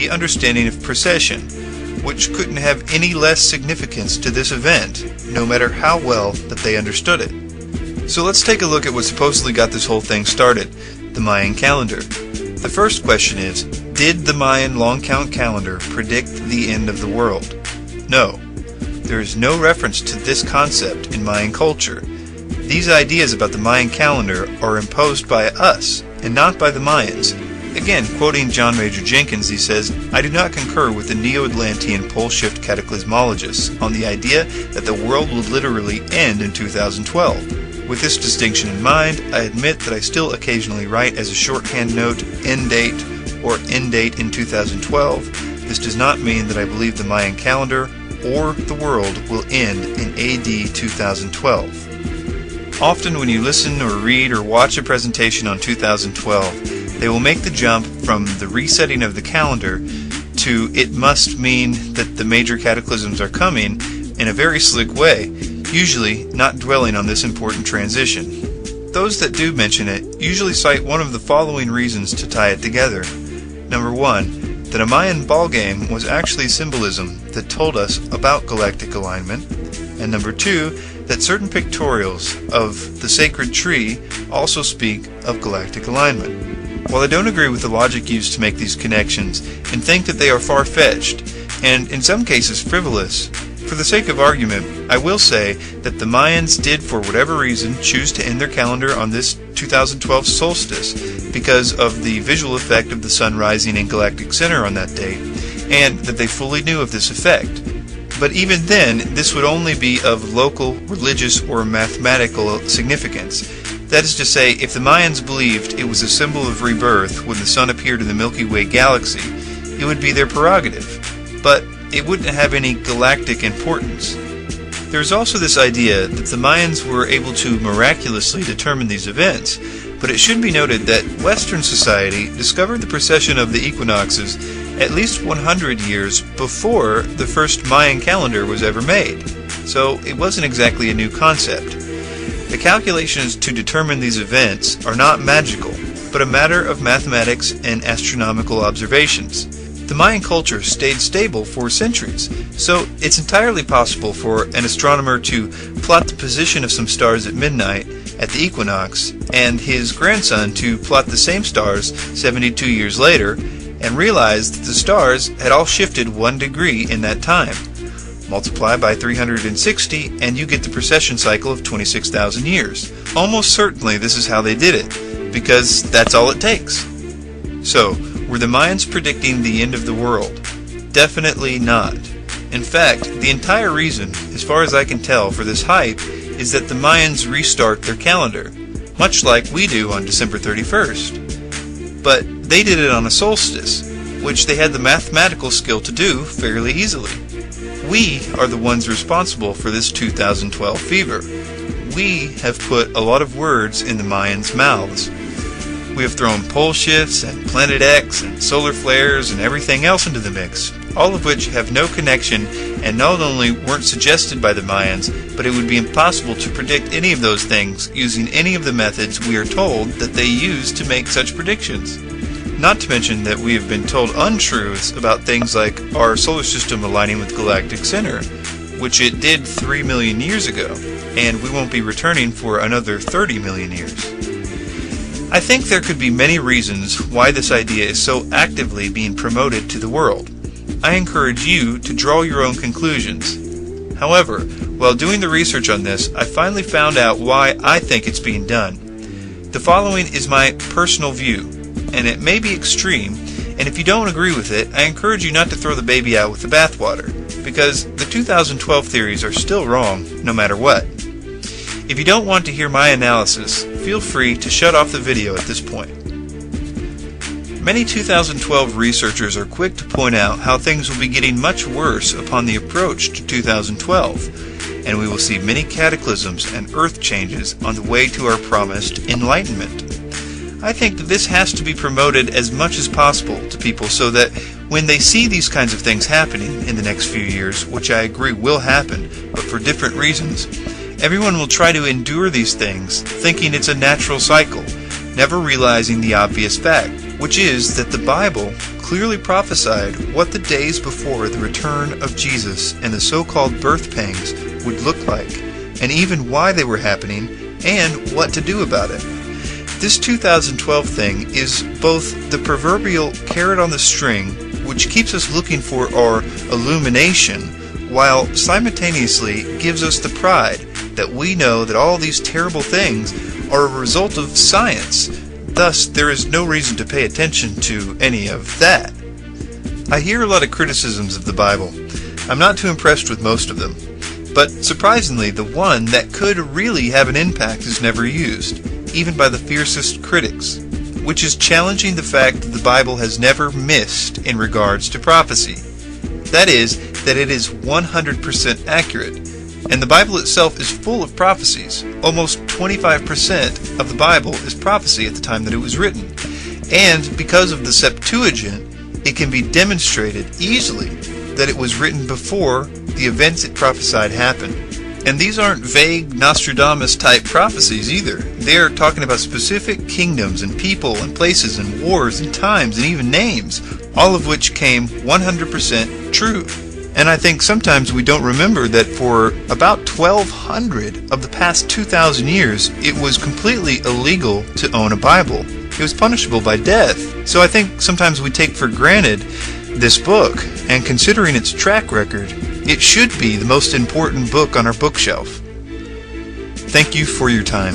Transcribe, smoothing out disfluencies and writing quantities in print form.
the understanding of precession, which couldn't have any less significance to this event, no matter how well that they understood it. So let's take a look at what supposedly got this whole thing started, the Mayan calendar. The first question is, did the Mayan Long Count calendar predict the end of the world? No. There is no reference to this concept in Mayan culture. These ideas about the Mayan calendar are imposed by us, and not by the Mayans. Again, quoting John Major Jenkins, he says, "I do not concur with the Neo-Atlantean pole shift cataclysmologists on the idea that the world will literally end in 2012. With this distinction in mind, I admit that I still occasionally write as a shorthand note, end date, or end date in 2012. This does not mean that I believe the Mayan calendar or the world will end in AD 2012. Often when you listen or read or watch a presentation on 2012, they will make the jump from the resetting of the calendar to it must mean that the major cataclysms are coming in a very slick way, usually not dwelling on this important transition. Those that do mention it usually cite one of the following reasons to tie it together. Number 1, that a Mayan ball game was actually symbolism that told us about galactic alignment, and number 2, that certain pictorials of the sacred tree also speak of galactic alignment. While I don't agree with the logic used to make these connections and think that they are far-fetched, and in some cases frivolous, for the sake of argument, I will say that the Mayans did for whatever reason choose to end their calendar on this 2012 solstice because of the visual effect of the sun rising in galactic center on that date, and that they fully knew of this effect. But even then, this would only be of local, religious, or mathematical significance. That is to say, if the Mayans believed it was a symbol of rebirth when the sun appeared in the Milky Way galaxy, it would be their prerogative. But it wouldn't have any galactic importance. There's also this idea that the Mayans were able to miraculously determine these events, but it should be noted that Western society discovered the precession of the equinoxes at least 100 years before the first Mayan calendar was ever made, so it wasn't exactly a new concept. The calculations to determine these events are not magical, but a matter of mathematics and astronomical observations. The Mayan culture stayed stable for centuries, so it's entirely possible for an astronomer to plot the position of some stars at midnight at the equinox, and his grandson to plot the same stars 72 years later, and realize that the stars had all shifted 1 degree in that time. Multiply by 360 and you get the precession cycle of 26,000 years. Almost certainly this is how they did it, because that's all it takes. So, were the Mayans predicting the end of the world? Definitely not. In fact, the entire reason, as far as I can tell, for this hype is that the Mayans restart their calendar, much like we do on December 31st. But they did it on a solstice, which they had the mathematical skill to do fairly easily. We are the ones responsible for this 2012 fever. We have put a lot of words in the Mayans' mouths. We have thrown pole shifts and Planet X and solar flares and everything else into the mix, all of which have no connection and not only weren't suggested by the Mayans, but it would be impossible to predict any of those things using any of the methods we are told that they used to make such predictions. Not to mention that we have been told untruths about things like our solar system aligning with galactic center, which it did 3 million years ago, and we won't be returning for another 30 million years. I think there could be many reasons why this idea is so actively being promoted to the world. I encourage you to draw your own conclusions. However, while doing the research on this, I finally found out why I think it's being done. The following is my personal view, and it may be extreme, and if you don't agree with it, I encourage you not to throw the baby out with the bathwater, because the 2012 theories are still wrong, no matter what. If you don't want to hear my analysis, feel free to shut off the video at this point. Many 2012 researchers are quick to point out how things will be getting much worse upon the approach to 2012, and we will see many cataclysms and earth changes on the way to our promised enlightenment. I think that this has to be promoted as much as possible to people so that when they see these kinds of things happening in the next few years, which I agree will happen, but for different reasons, everyone will try to endure these things, thinking it's a natural cycle, never realizing the obvious fact, which is that the Bible clearly prophesied what the days before the return of Jesus and the so-called birth pangs would look like, and even why they were happening, and what to do about it. This 2012 thing is both the proverbial carrot on the string, which keeps us looking for our illumination, while simultaneously gives us the pride that we know that all these terrible things are a result of science. Thus, there is no reason to pay attention to any of that. I hear a lot of criticisms of the Bible. I'm not too impressed with most of them. But surprisingly, the one that could really have an impact is never used, even by the fiercest critics, which is challenging the fact that the Bible has never missed in regards to prophecy. That is, that it is 100% accurate. And the Bible itself is full of prophecies. Almost 25% of the Bible is prophecy at the time that it was written. And because of the Septuagint, it can be demonstrated easily that it was written before the events it prophesied happened. And these aren't vague Nostradamus-type prophecies either. They are talking about specific kingdoms and people and places and wars and times and even names, all of which came 100% true. And I think sometimes we don't remember that for about 1,200 of the past 2,000 years, it was completely illegal to own a Bible. It was punishable by death. So I think sometimes we take for granted this book, and considering its track record, it should be the most important book on our bookshelf. Thank you for your time.